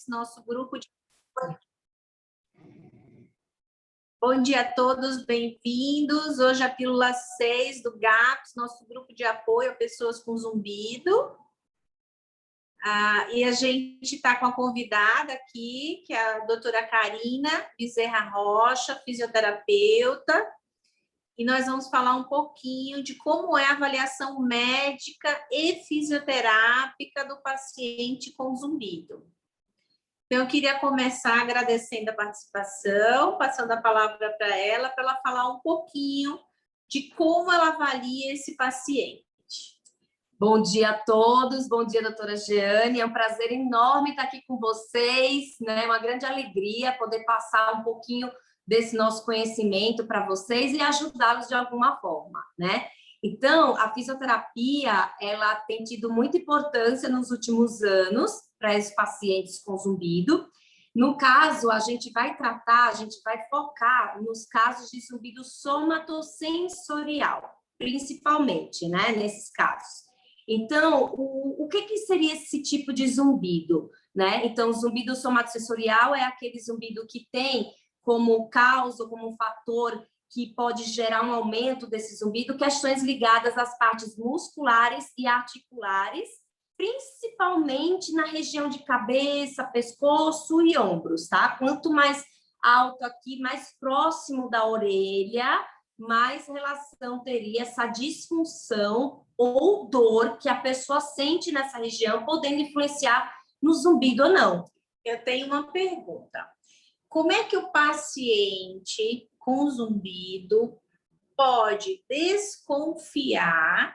nosso grupo de... Bom dia a todos, bem-vindos. Hoje a pílula 6 do GAPS, nosso grupo de apoio a pessoas com zumbido. E a gente está com a convidada aqui, que é a doutora Karina Bezerra Rocha, fisioterapeuta, e nós vamos falar um pouquinho de como é a avaliação médica e fisioterápica do paciente com zumbido. Então, eu queria começar agradecendo a participação, passando a palavra para ela falar um pouquinho de como ela avalia esse paciente. Bom dia a todos, bom dia, doutora Jeane, é um prazer enorme estar aqui com vocês, né? Uma grande alegria poder passar um pouquinho desse nosso conhecimento para vocês e ajudá-los de alguma forma, né? Então, a fisioterapia, ela tem tido muita importância nos últimos anos para esses pacientes com zumbido. No caso, a gente vai focar nos casos de zumbido somatosensorial, principalmente, né, nesses casos. Então, o que seria esse tipo de zumbido, né? Então, o zumbido somatosensorial é aquele zumbido que tem como causa, como um fator que pode gerar um aumento desse zumbido, questões ligadas às partes musculares e articulares, principalmente na região de cabeça, pescoço e ombros, tá? Quanto mais alto aqui, mais próximo da orelha, mais relação teria essa disfunção ou dor que a pessoa sente nessa região, podendo influenciar no zumbido ou não. Eu tenho uma pergunta. Como é que o paciente com zumbido pode desconfiar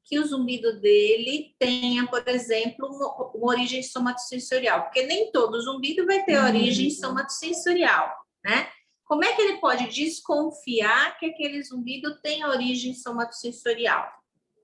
que o zumbido dele tenha, por exemplo, uma origem somatosensorial? Porque nem todo zumbido vai ter origem somatosensorial, né? Como é que ele pode desconfiar que aquele zumbido tem origem somatosensorial?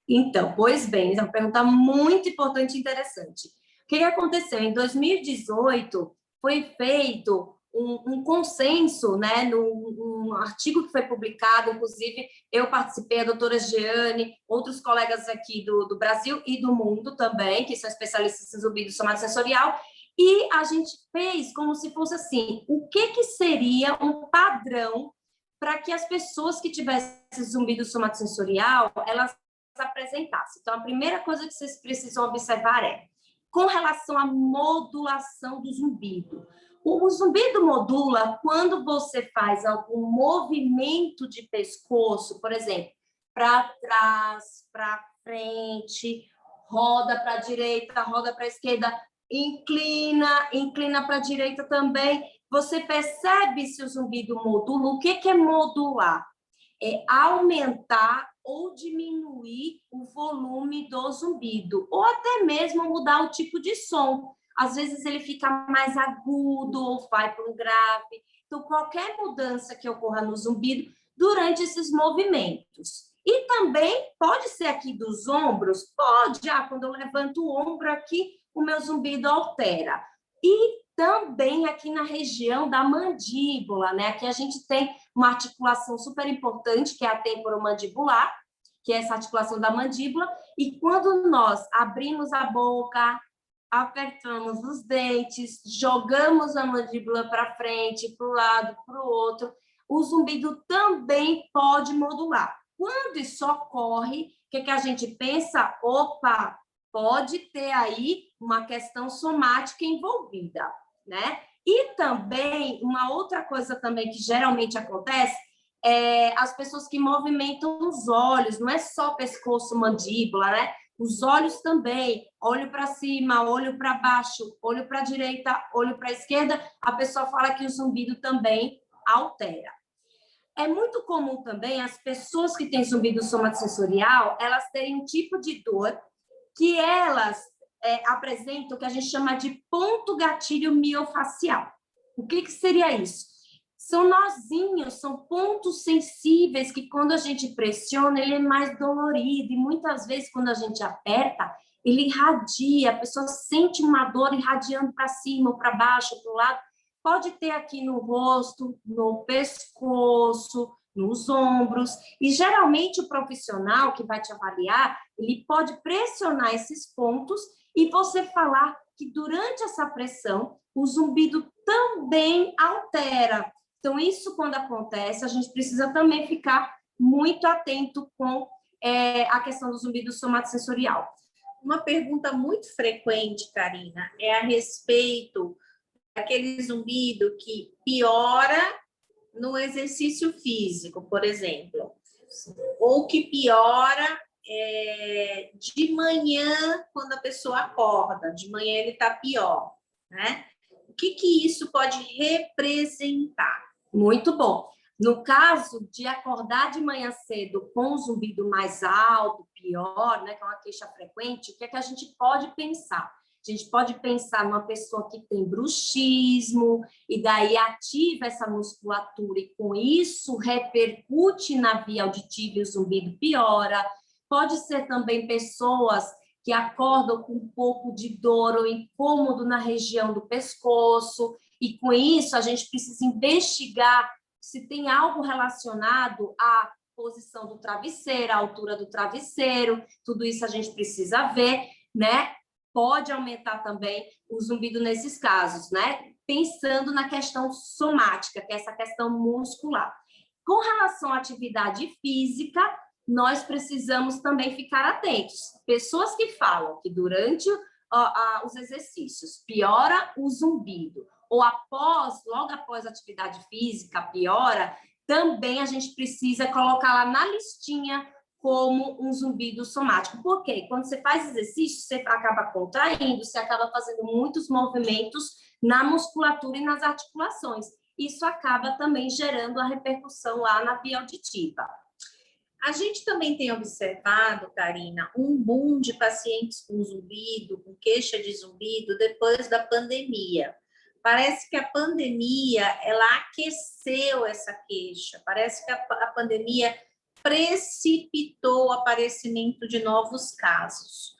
Então, pois bem, é uma pergunta muito importante e interessante. O que aconteceu? Em 2018, foi feito um consenso, né, num artigo que foi publicado, inclusive eu participei, a doutora Jeane, outros colegas aqui do Brasil e do mundo também, que são especialistas em zumbido somatosensorial, e a gente fez como se fosse assim, o que seria um padrão para que as pessoas que tivessem zumbido somatosensorial, elas apresentassem. Então, a primeira coisa que vocês precisam observar é, com relação à modulação do zumbido. O zumbido modula quando você faz algum movimento de pescoço, por exemplo, para trás, para frente, roda para a direita, roda para a esquerda, inclina para a direita também. Você percebe se o zumbido modula? O que é modular? É aumentar ou diminuir o volume do zumbido, ou até mesmo mudar o tipo de som. Às vezes ele fica mais agudo ou vai para um grave. Então, qualquer mudança que ocorra no zumbido durante esses movimentos. E também pode ser aqui dos ombros, pode, quando eu levanto o ombro aqui, o meu zumbido altera. E também aqui na região da mandíbula, né? Aqui a gente tem uma articulação super importante, que é a temporomandibular, que é essa articulação da mandíbula, e quando nós abrimos a boca, apertamos os dentes, jogamos a mandíbula para frente, para o lado, para o outro, o zumbido também pode modular. Quando isso ocorre, o que a gente pensa? Opa, pode ter aí uma questão somática envolvida, né? E também, uma outra coisa também que geralmente acontece é as pessoas que movimentam os olhos, não é só pescoço, mandíbula, né? Os olhos também, olho para cima, olho para baixo, olho para a direita, olho para a esquerda, a pessoa fala que o zumbido também altera. É muito comum também as pessoas que têm zumbido somatosensorial, elas terem um tipo de dor que elas apresentam o que a gente chama de ponto gatilho miofacial. O que seria isso? São nozinhos, são pontos sensíveis que quando a gente pressiona, ele é mais dolorido e muitas vezes quando a gente aperta, ele irradia, a pessoa sente uma dor irradiando para cima, para baixo, para o lado. Pode ter aqui no rosto, no pescoço, nos ombros, e geralmente o profissional que vai te avaliar, ele pode pressionar esses pontos e você falar que durante essa pressão, o zumbido também altera. Então, isso quando acontece, a gente precisa também ficar muito atento com a questão do zumbido somatosensorial. Uma pergunta muito frequente, Karina, é a respeito daquele zumbido que piora no exercício físico, por exemplo, ou que piora de manhã, quando a pessoa acorda, de manhã ele está pior, né? O que isso pode representar? Muito bom. No caso de acordar de manhã cedo com um zumbido mais alto, pior, né, que é uma queixa frequente, o que é que a gente pode pensar? A gente pode pensar numa pessoa que tem bruxismo e daí ativa essa musculatura e com isso repercute na via auditiva e o zumbido piora. Pode ser também pessoas que acordam com um pouco de dor ou incômodo na região do pescoço e com isso a gente precisa investigar se tem algo relacionado à posição do travesseiro, à altura do travesseiro, tudo isso a gente precisa ver, né? Pode aumentar também o zumbido nesses casos, né? Pensando na questão somática, que é essa questão muscular. Com relação à atividade física, nós precisamos também ficar atentos. Pessoas que falam que durante os exercícios piora o zumbido, ou logo após a atividade física piora, também a gente precisa colocar lá na listinha como um zumbido somático. Por quê? Quando você faz exercício, você acaba contraindo, você acaba fazendo muitos movimentos na musculatura e nas articulações. Isso acaba também gerando a repercussão lá na via auditiva. A gente também tem observado, Karina, um boom de pacientes com zumbido, com queixa de zumbido, depois da pandemia. Parece que a pandemia, ela aqueceu essa queixa. Parece que a pandemia precipitou o aparecimento de novos casos.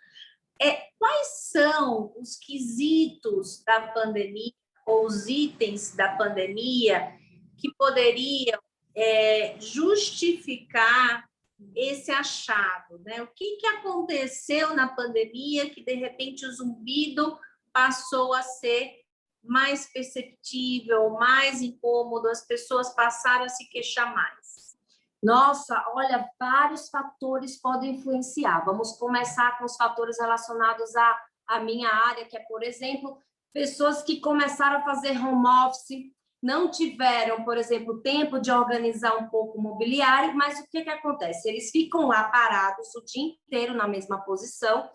Quais são os quesitos da pandemia, ou os itens da pandemia, que poderiam justificar esse achado, né? O que aconteceu na pandemia que, de repente, o zumbido passou a ser mais perceptível, mais incômodo, as pessoas passaram a se queixar mais? Nossa, olha, vários fatores podem influenciar. Vamos começar com os fatores relacionados à minha área, que é, por exemplo, pessoas que começaram a fazer home office, não tiveram, por exemplo, tempo de organizar um pouco o mobiliário, mas o que acontece? Eles ficam lá parados o dia inteiro na mesma posição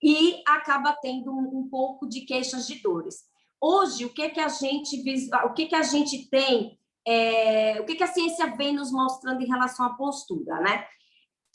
e acaba tendo um pouco de queixas de dores. Hoje, o que a gente tem, o que a ciência vem nos mostrando em relação à postura, né?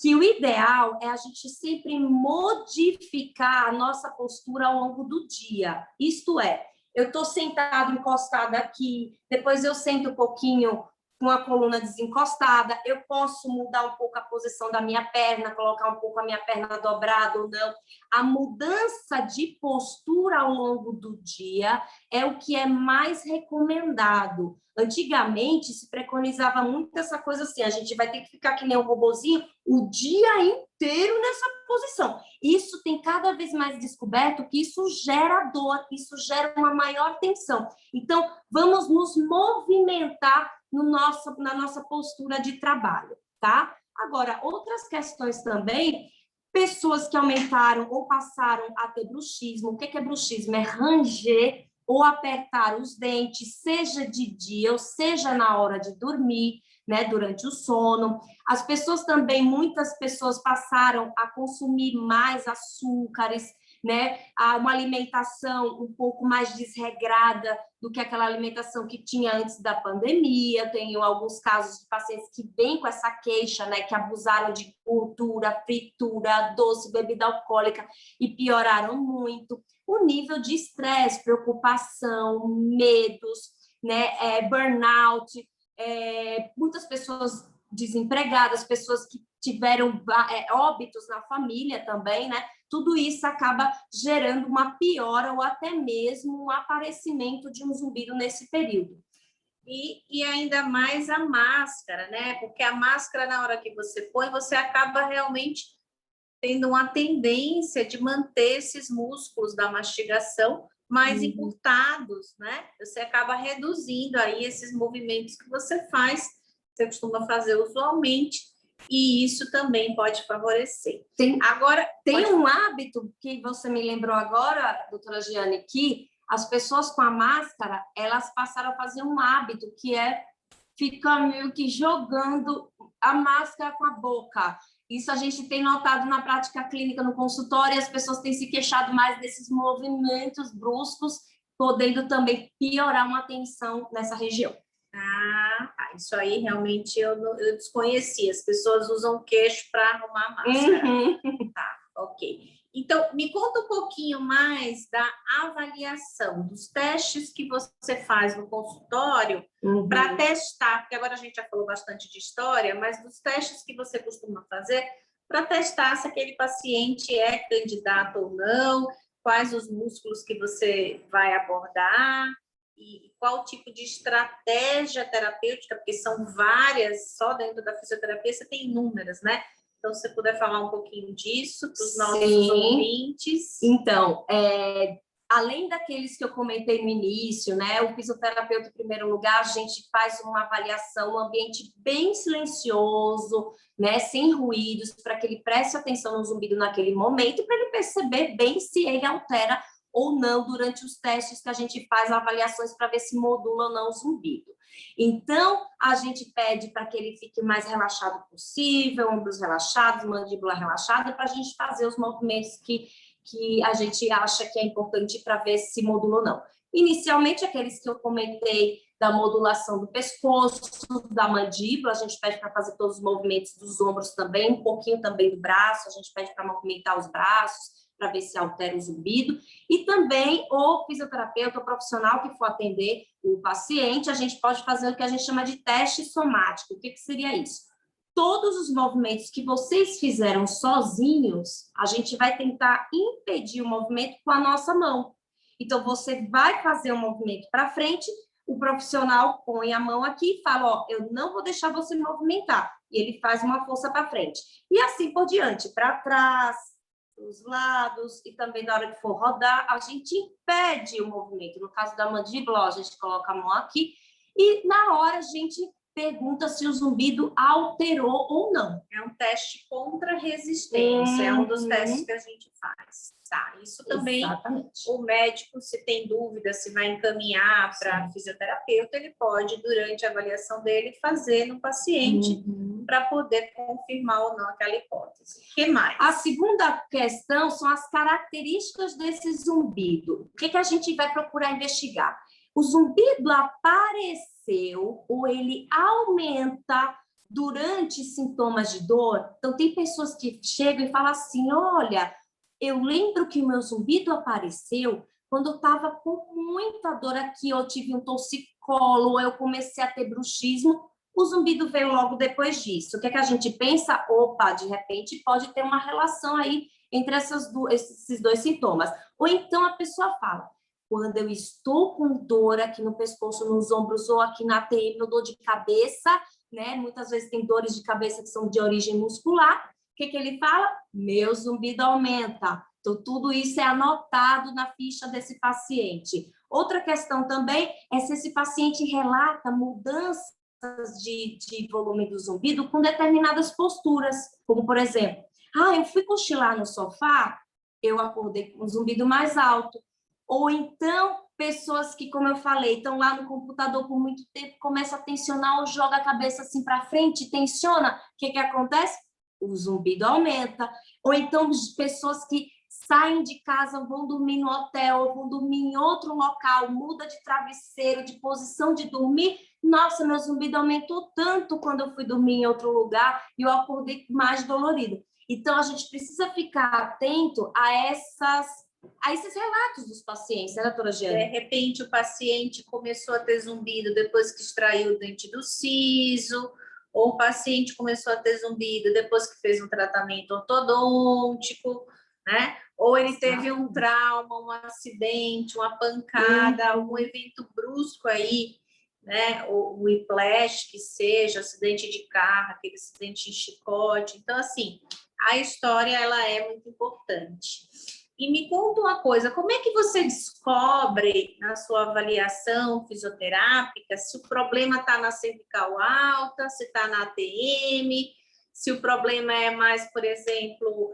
Que o ideal é a gente sempre modificar a nossa postura ao longo do dia. Isto é, eu estou sentado, encostada aqui, depois eu sento um pouquinho com a coluna desencostada, eu posso mudar um pouco a posição da minha perna, colocar um pouco a minha perna dobrada ou não. A mudança de postura ao longo do dia é o que é mais recomendado. Antigamente, se preconizava muito essa coisa assim, a gente vai ter que ficar que nem um robozinho o dia inteiro nessa posição. Isso tem cada vez mais descoberto que isso gera dor, isso gera uma maior tensão. Então, vamos nos movimentar na nossa postura de trabalho, tá? Agora, outras questões também, pessoas que aumentaram ou passaram a ter bruxismo. O que é bruxismo? É ranger ou apertar os dentes, seja de dia ou seja na hora de dormir, né, durante o sono. As pessoas também, muitas pessoas passaram a consumir mais açúcares, né, uma alimentação um pouco mais desregrada do que aquela alimentação que tinha antes da pandemia. Tenho alguns casos de pacientes que vêm com essa queixa, né, que abusaram de gordura, fritura, doce, bebida alcoólica e pioraram muito. O nível de estresse, preocupação, medos, né, burnout, muitas pessoas desempregadas, pessoas que tiveram óbitos na família também, né? Tudo isso acaba gerando uma piora ou até mesmo um aparecimento de um zumbido nesse período. E ainda mais a máscara, né? Porque a máscara, na hora que você põe, você acaba realmente tendo uma tendência de manter esses músculos da mastigação mais encurtados, né? Você acaba reduzindo aí esses movimentos que você faz, você costuma fazer usualmente, e isso também pode favorecer. Agora, tem um hábito que você me lembrou agora, doutora Giane, que as pessoas com a máscara, elas passaram a fazer um hábito que é ficar meio que jogando a máscara com a boca. Isso a gente tem notado na prática clínica, no consultório, e as pessoas têm se queixado mais desses movimentos bruscos, podendo também piorar uma tensão nessa região. Isso aí realmente eu desconhecia. As pessoas usam queixo para arrumar a máscara. Tá, ok. Então, me conta um pouquinho mais da avaliação, dos testes que você faz no consultório para testar, porque agora a gente já falou bastante de história, mas dos testes que você costuma fazer para testar se aquele paciente é candidato ou não, quais os músculos que você vai abordar e qual tipo de estratégia terapêutica, porque são várias, só dentro da fisioterapia você tem inúmeras, né? Então, se você puder falar um pouquinho disso para os nossos ouvintes. Então, além daqueles que eu comentei no início, né? O fisioterapeuta, em primeiro lugar, a gente faz uma avaliação, um ambiente bem silencioso, né? Sem ruídos, para que ele preste atenção no zumbido naquele momento, para ele perceber bem se ele altera ou não durante os testes que a gente faz, avaliações para ver se modula ou não o zumbido. Então, a gente pede para que ele fique mais relaxado possível, ombros relaxados, mandíbula relaxada, para a gente fazer os movimentos que a gente acha que é importante para ver se modula ou não. Inicialmente, aqueles que eu comentei da modulação do pescoço, da mandíbula, a gente pede para fazer todos os movimentos dos ombros também, um pouquinho também do braço, a gente pede para movimentar os braços, para ver se altera o zumbido, e também o fisioterapeuta, o profissional que for atender o paciente, a gente pode fazer o que a gente chama de teste somático. O que seria isso? Todos os movimentos que vocês fizeram sozinhos, a gente vai tentar impedir o movimento com a nossa mão. Então, você vai fazer um movimento para frente, o profissional põe a mão aqui e fala, ó, eu não vou deixar você movimentar. E ele faz uma força para frente. E assim por diante, para trás, os lados, e também na hora que for rodar, a gente impede o movimento. No caso da mandíbula, ó, a gente coloca a mão aqui, e na hora a gente pergunta se o zumbido alterou ou não. É um teste contra resistência, é um dos testes que a gente faz. Tá, isso também, exatamente. O médico, se tem dúvida, se vai encaminhar para fisioterapeuta, ele pode, durante a avaliação dele, fazer no paciente para poder confirmar ou não aquela hipótese. O que mais? A segunda questão são as características desse zumbido. O que a gente vai procurar investigar? O zumbido apareceu ou ele aumenta durante sintomas de dor? Então, tem pessoas que chegam e falam assim, olha, eu lembro que o meu zumbido apareceu quando eu estava com muita dor aqui, eu tive um torcicolo, eu comecei a ter bruxismo, o zumbido veio logo depois disso. O que a gente pensa? Opa, de repente pode ter uma relação aí entre esses dois sintomas. Ou então a pessoa fala, quando eu estou com dor aqui no pescoço, nos ombros ou aqui na TM, eu dor de cabeça, né? Muitas vezes tem dores de cabeça que são de origem muscular. O que ele fala? Meu zumbido aumenta. Então, tudo isso é anotado na ficha desse paciente. Outra questão também é se esse paciente relata mudanças de volume do zumbido com determinadas posturas, como, por exemplo, eu fui cochilar no sofá, eu acordei com um zumbido mais alto. Ou então, pessoas que, como eu falei, estão lá no computador por muito tempo, começa a tensionar ou joga a cabeça assim para frente, tensiona. O que acontece? O zumbido aumenta. Ou então, pessoas que saem de casa, vão dormir no hotel, vão dormir em outro local, muda de travesseiro, de posição de dormir. Nossa, meu zumbido aumentou tanto quando eu fui dormir em outro lugar e eu acordei mais dolorido. Então, a gente precisa ficar atento a esses relatos dos pacientes, né, doutora Giane? De repente, o paciente começou a ter zumbido depois que extraiu o dente do siso, ou o paciente começou a ter zumbido depois que fez um tratamento ortodôntico, né? Ou ele teve um trauma, um acidente, uma pancada, algum evento brusco aí, né? O whiplash, que seja, acidente de carro, aquele acidente em chicote. Então, assim, a história ela é muito importante. E me conta uma coisa, como é que você descobre na sua avaliação fisioterápica se o problema está na cervical alta, se está na ATM, se o problema é mais, por exemplo,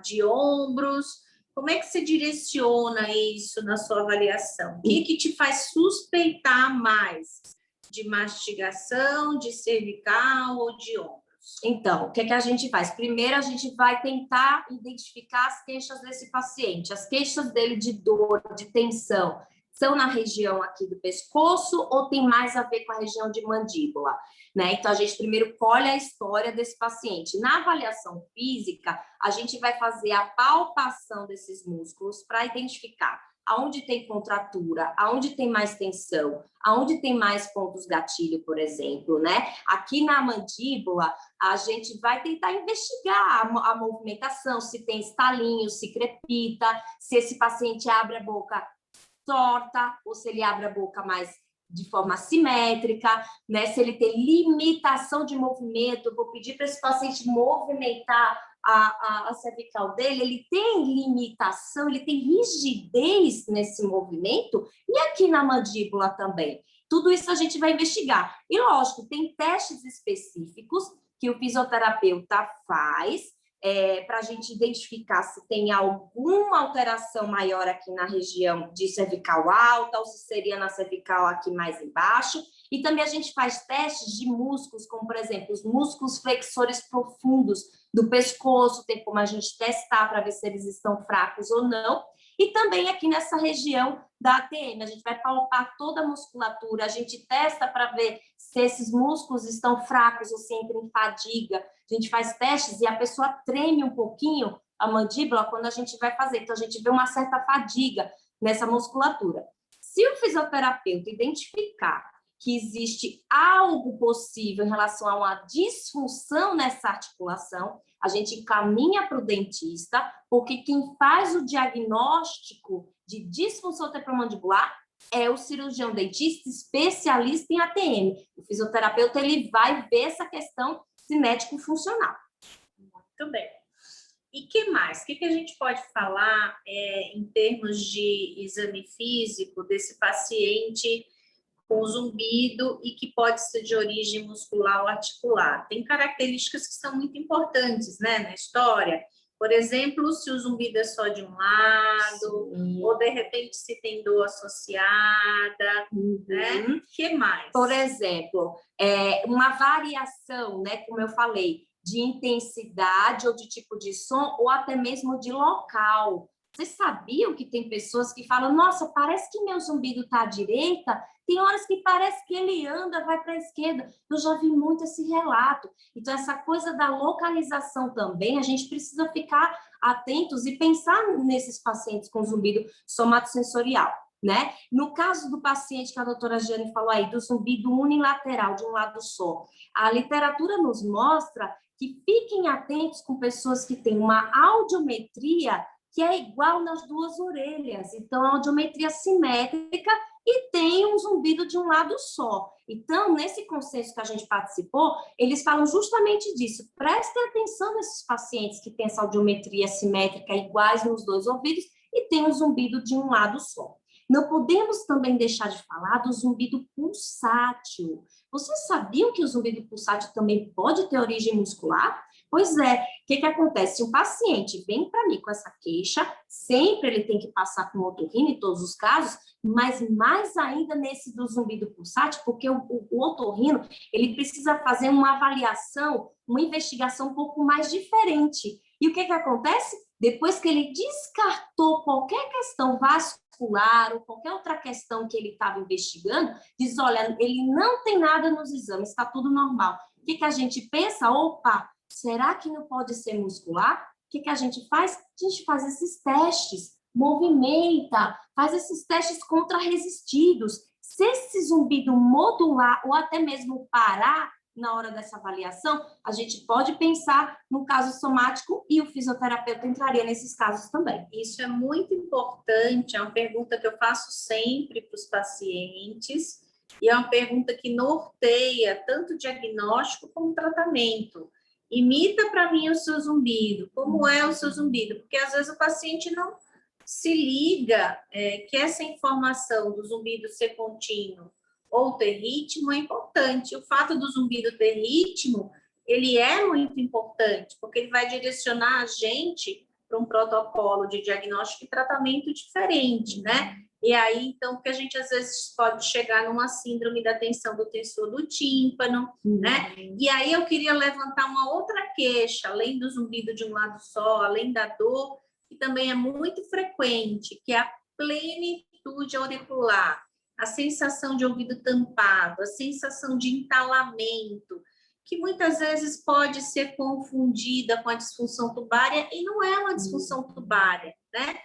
de ombros? Como é que você direciona isso na sua avaliação? O que te faz suspeitar mais de mastigação, de cervical ou de ombro? Então, o que a gente faz? Primeiro, a gente vai tentar identificar as queixas desse paciente. As queixas dele de dor, de tensão, são na região aqui do pescoço ou tem mais a ver com a região de mandíbula, né? Então, a gente primeiro colhe a história desse paciente. Na avaliação física, a gente vai fazer a palpação desses músculos para identificar aonde tem contratura, aonde tem mais tensão, aonde tem mais pontos gatilho, por exemplo, né? Aqui na mandíbula, a gente vai tentar investigar a movimentação, se tem estalinho, se crepita, se esse paciente abre a boca torta ou se ele abre a boca mais de forma simétrica, né? Se ele tem limitação de movimento, eu vou pedir para esse paciente movimentar a cervical dele, ele tem limitação, ele tem rigidez nesse movimento, e aqui na mandíbula também. Tudo isso a gente vai investigar. E, lógico, tem testes específicos que o fisioterapeuta faz para a gente identificar se tem alguma alteração maior aqui na região de cervical alta ou se seria na cervical aqui mais embaixo. E também a gente faz testes de músculos, como, por exemplo, os músculos flexores profundos do pescoço, tem como a gente testar para ver se eles estão fracos ou não. E também aqui nessa região da ATM, a gente vai palpar toda a musculatura, a gente testa para ver se esses músculos estão fracos ou se entra em fadiga. A gente faz testes e a pessoa treme um pouquinho a mandíbula quando a gente vai fazer. Então, a gente vê uma certa fadiga nessa musculatura. Se o fisioterapeuta identificar que existe algo possível em relação a uma disfunção nessa articulação, a gente encaminha para o dentista, porque quem faz o diagnóstico de disfunção temporomandibular é o cirurgião dentista especialista em ATM. O fisioterapeuta ele vai ver essa questão cinético-funcional. Muito bem. E que mais? O que a gente pode falar em termos de exame físico desse paciente com zumbido e que pode ser de origem muscular ou articular? Tem características que são muito importantes, né, na história. Por exemplo, se o zumbido é só de um lado, sim, ou de repente se tem dor associada, né? O que mais? Por exemplo, uma variação, né, como eu falei, de intensidade ou de tipo de som, ou até mesmo de local. Vocês sabiam que tem pessoas que falam, nossa, parece que meu zumbido está à direita, tem horas que parece que ele anda, vai para a esquerda. Eu já vi muito esse relato. Então, essa coisa da localização também, a gente precisa ficar atentos e pensar nesses pacientes com zumbido somatosensorial, né? No caso do paciente que a doutora Jane falou aí, do zumbido unilateral, de um lado só, a literatura nos mostra que fiquem atentos com pessoas que têm uma audiometria que é igual nas duas orelhas. Então, a audiometria simétrica e tem um zumbido de um lado só. Então, nesse consenso que a gente participou, eles falam justamente disso. Prestem atenção nesses pacientes que têm essa audiometria simétrica iguais nos dois ouvidos e tem um zumbido de um lado só. Não podemos também deixar de falar do zumbido pulsátil. Vocês sabiam que o zumbido pulsátil também pode ter origem muscular? Pois é, o que acontece? Se um paciente vem para mim com essa queixa, sempre ele tem que passar com o otorrino em todos os casos, mas mais ainda nesse do zumbido pulsátil, porque o otorrino, ele precisa fazer uma avaliação, uma investigação um pouco mais diferente. E o que acontece? Depois que ele descartou qualquer questão vascular ou qualquer outra questão que ele estava investigando, diz, olha, ele não tem nada nos exames, está tudo normal. O que a gente pensa? Opa, será que não pode ser muscular? O que a gente faz? A gente faz esses testes, movimenta, faz esses testes contrarresistidos. Se esse zumbido modular ou até mesmo parar na hora dessa avaliação, a gente pode pensar no caso somático e o fisioterapeuta entraria nesses casos também. Isso é muito importante, é uma pergunta que eu faço sempre para os pacientes e é uma pergunta que norteia tanto o diagnóstico como o tratamento. Imita para mim o seu zumbido. Como é o seu zumbido? Porque às vezes o paciente não se liga que essa informação do zumbido ser contínuo ou ter ritmo é importante. O fato do zumbido ter ritmo, ele é muito importante, porque ele vai direcionar a gente para um protocolo de diagnóstico e tratamento diferente, né? E aí, então, que a gente às vezes pode chegar numa síndrome da tensão do tensor do tímpano, né? E aí eu queria levantar uma outra queixa, além do zumbido de um lado só, além da dor, que também é muito frequente, que é a plenitude auricular, a sensação de ouvido tampado, a sensação de entalamento, que muitas vezes pode ser confundida com a disfunção tubária e não é uma disfunção tubária, né?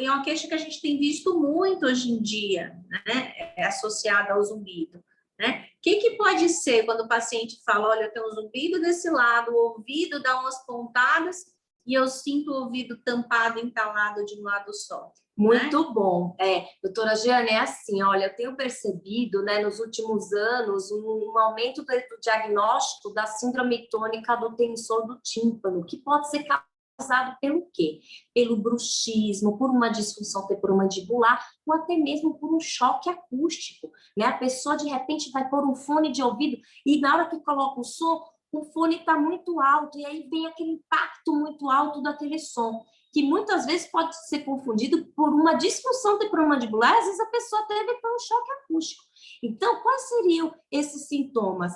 É uma queixa que a gente tem visto muito hoje em dia, né? Associada ao zumbido, né? O que pode ser quando o paciente fala, olha, eu tenho um zumbido desse lado, o ouvido dá umas pontadas e eu sinto o ouvido tampado, entalado de um lado só? Muito, né? Bom. Doutora Jeane, é assim, olha, eu tenho percebido, né, nos últimos anos, um aumento do diagnóstico da síndrome tônica do tensor do tímpano, que pode ser causado pelo quê? Pelo bruxismo, por uma disfunção temporomandibular, ou até mesmo por um choque acústico, né? A pessoa, de repente, vai pôr um fone de ouvido e na hora que coloca o som, o fone está muito alto, e aí vem aquele impacto muito alto daquele som, que muitas vezes pode ser confundido por uma disfunção temporomandibular, às vezes a pessoa teve por um choque acústico. Então, quais seriam esses sintomas?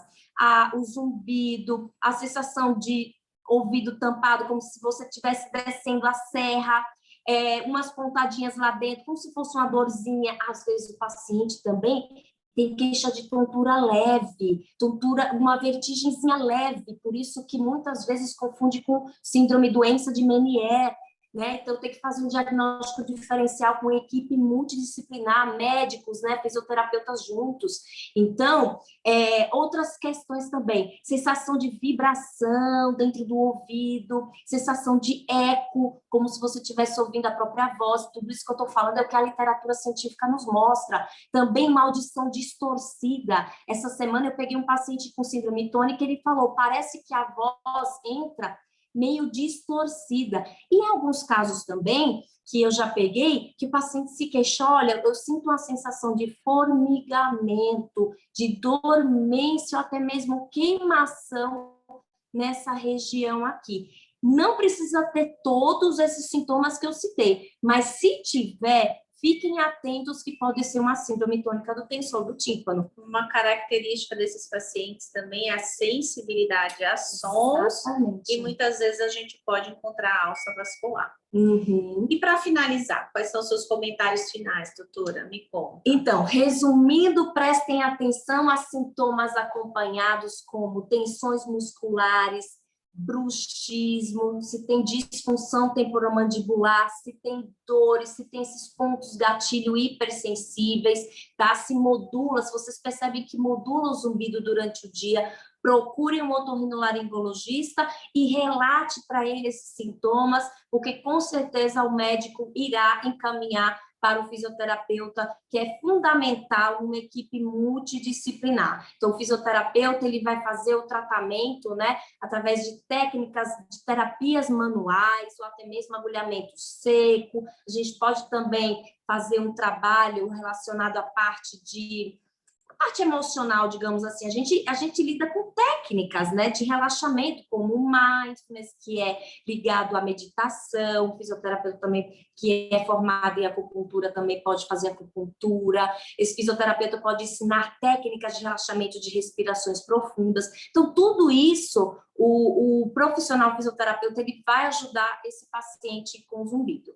O zumbido, a sensação de ouvido tampado, como se você estivesse descendo a serra, umas pontadinhas lá dentro, como se fosse uma dorzinha. Às vezes o paciente também tem queixa de tontura leve, uma vertigenzinha leve, por isso que muitas vezes confunde com síndrome doença de Meniere, né? Então tem que fazer um diagnóstico diferencial com equipe multidisciplinar, médicos, né, fisioterapeutas juntos. Então, outras questões também, sensação de vibração dentro do ouvido, sensação de eco, como se você estivesse ouvindo a própria voz. Tudo isso que eu estou falando é o que a literatura científica nos mostra. Também uma audição distorcida. Essa semana eu peguei um paciente com síndrome tônica e ele falou, parece que a voz entra meio distorcida. E em alguns casos também, que eu já peguei, que o paciente se queixa, olha, eu sinto uma sensação de formigamento, de dormência, ou até mesmo queimação nessa região aqui. Não precisa ter todos esses sintomas que eu citei, mas se tiver, fiquem atentos que pode ser uma síndrome tônica do tensor do tímpano. Uma característica desses pacientes também é a sensibilidade a sons. Exatamente. E muitas vezes a gente pode encontrar alça vascular. Uhum. E para finalizar, quais são os seus comentários finais, doutora? Me conta. Então, resumindo, prestem atenção a sintomas acompanhados como tensões musculares, bruxismo, se tem disfunção temporomandibular, se tem dores, se tem esses pontos gatilho hipersensíveis, tá? Se modula, se vocês percebem que modula o zumbido durante o dia, procure um otorrinolaringologista e relate para ele esses sintomas, porque com certeza o médico irá encaminhar para o fisioterapeuta, que é fundamental uma equipe multidisciplinar. Então, o fisioterapeuta ele vai fazer o tratamento, né, através de técnicas de terapias manuais, ou até mesmo agulhamento seco. A gente pode também fazer um trabalho relacionado à parte emocional, digamos assim. A gente lida com técnicas, né, de relaxamento, como o mindfulness, que é ligado à meditação, o fisioterapeuta também, que é formado em acupuntura, também pode fazer acupuntura. Esse fisioterapeuta pode ensinar técnicas de relaxamento, de respirações profundas. Então, tudo isso, o profissional fisioterapeuta, ele vai ajudar esse paciente com zumbido.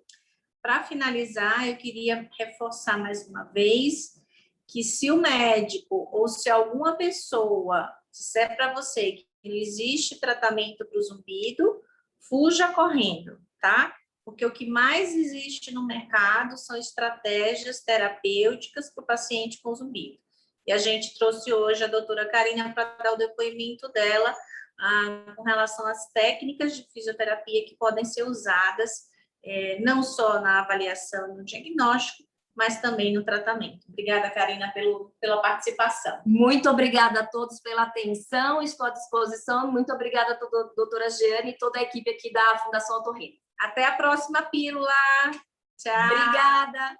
Para finalizar, eu queria reforçar mais uma vez que se o médico ou se alguma pessoa disser para você que não existe tratamento para o zumbido, fuja correndo, tá? Porque o que mais existe no mercado são estratégias terapêuticas para o paciente com zumbido. E a gente trouxe hoje a doutora Karina para dar o depoimento dela com relação às técnicas de fisioterapia que podem ser usadas não só na avaliação e no diagnóstico, mas também no tratamento. Obrigada, Karina, pela participação. Muito obrigada a todos pela atenção, estou à disposição. Muito obrigada a doutora Jeane e toda a equipe aqui da Fundação Otorrino. Até a próxima pílula. Tchau. Obrigada.